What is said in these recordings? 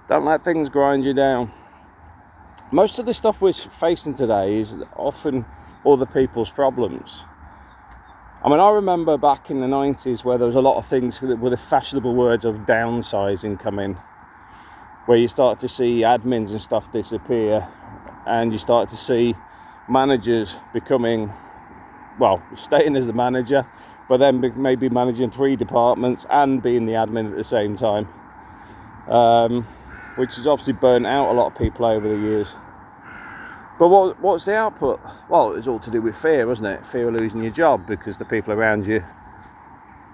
Don't let things grind you down. Most of the stuff we're facing today is often other people's problems. I mean, I remember back in the 90s where there was a lot of things with the fashionable words of downsizing come in, where you start to see admins and stuff disappear, and you start to see managers becoming, well, staying as the manager, but then maybe managing 3 departments and being the admin at the same time, which has obviously burnt out a lot of people over the years. But what's the output? Well, it's all to do with fear, wasn't it? Fear of losing your job because the people around you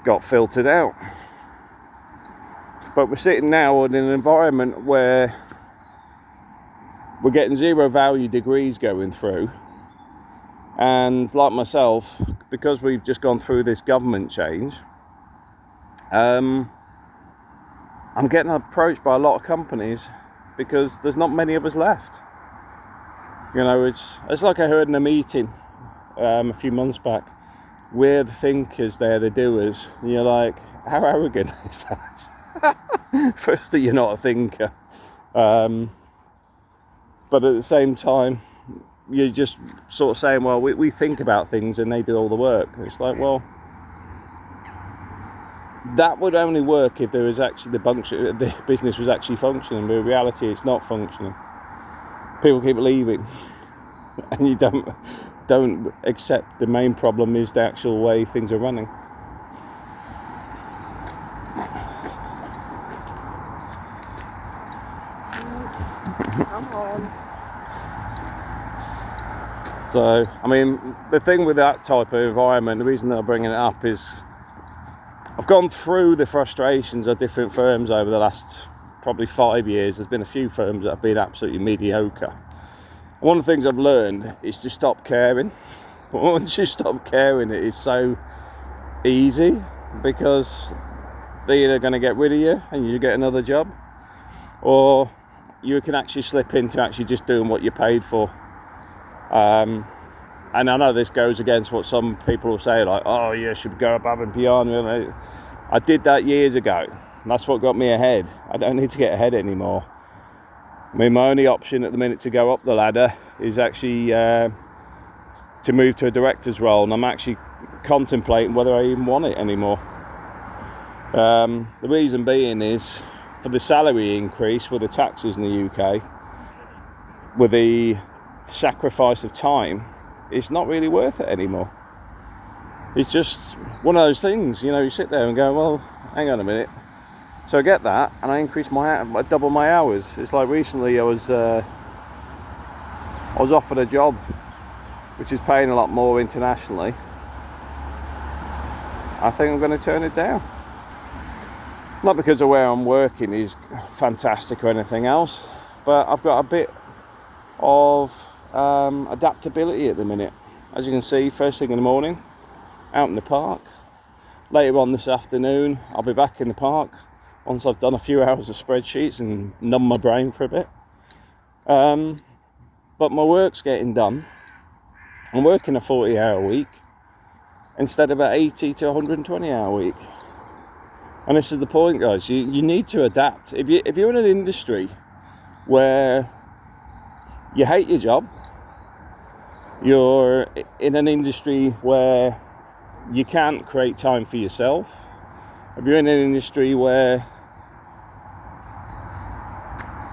got filtered out. But we're sitting now in an environment where we're getting 0 value degrees going through. And like myself, because we've just gone through this government change, I'm getting approached by a lot of companies because there's not many of us left. You know, it's like I heard in a meeting a few months back, we're the thinkers, they're the doers. And you're like, how arrogant is that? Firstly, you're not a thinker. But at the same time, you're just sort of saying, well, we think about things and they do all the work. It's like, well, that would only work if there was actually the business was actually functioning, but in reality it's not functioning. People keep leaving and you don't accept the main problem is the actual way things are running. Come on. So, I mean, the thing with that type of environment, the reason that I'm bringing it up is I've gone through the frustrations of different firms over the last probably 5 years. There's been a few firms that have been absolutely mediocre. One of the things I've learned is to stop caring. But once you stop caring, it is so easy because they're either going to get rid of you and you get another job, or you can actually slip into actually just doing what you're paid for. And I know this goes against what some people will say, like, oh, you should go above and beyond. I did that years ago. And that's what got me ahead. I don't need to get ahead anymore. I mean, my only option at the minute to go up the ladder is actually to move to a director's role, and I'm actually contemplating whether I even want it anymore. The reason being is for the salary increase with the taxes in the UK, with the sacrifice of time, it's not really worth it anymore. It's just one of those things, you know, you sit there and go, well, hang on a minute. So I get that, and I increase I double my hours. It's like recently I was offered a job which is paying a lot more internationally. I think I'm going to turn it down. Not because of where I'm working is fantastic or anything else, but I've got a bit of adaptability at the minute. As you can see, first thing in the morning, out in the park. Later on this afternoon, I'll be back in the park once I've done a few hours of spreadsheets and numb my brain for a bit. But my work's getting done. I'm working a 40-hour week instead of an 80 to 120-hour week. And this is the point, guys. You need to adapt. If you're in an industry where you hate your job, you're in an industry where you can't create time for yourself, if you're in an industry where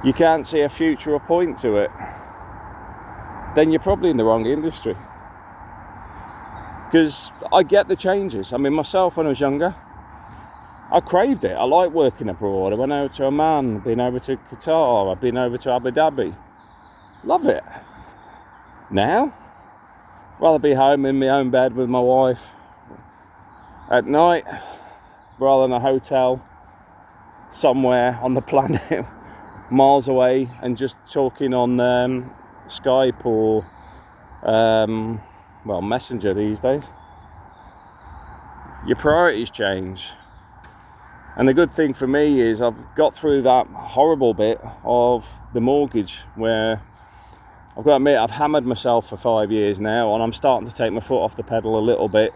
you can't see a future or point to it, then you're probably in the wrong industry. Because I get the changes. I mean, myself, when I was younger, I craved it. I like working abroad. I went over to Oman, been over to Qatar, I've been over to Abu Dhabi. Love it. Now, I'd rather be home in my own bed with my wife at night rather than a hotel somewhere on the planet miles away and just talking on Skype or Messenger these days. Your priorities change. And the good thing for me is I've got through that horrible bit of the mortgage where I've got to admit I've hammered myself for 5 years now, and I'm starting to take my foot off the pedal a little bit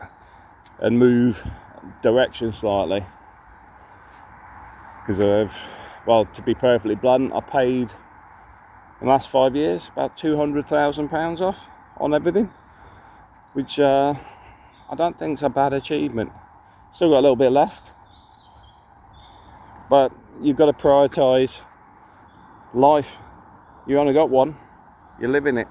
and move direction slightly because I've well, to be perfectly blunt, I paid in the last 5 years about £200,000 off on everything, which I don't think is a bad achievement. Still got a little bit left, but you've got to prioritise life. You only got one, you're living it.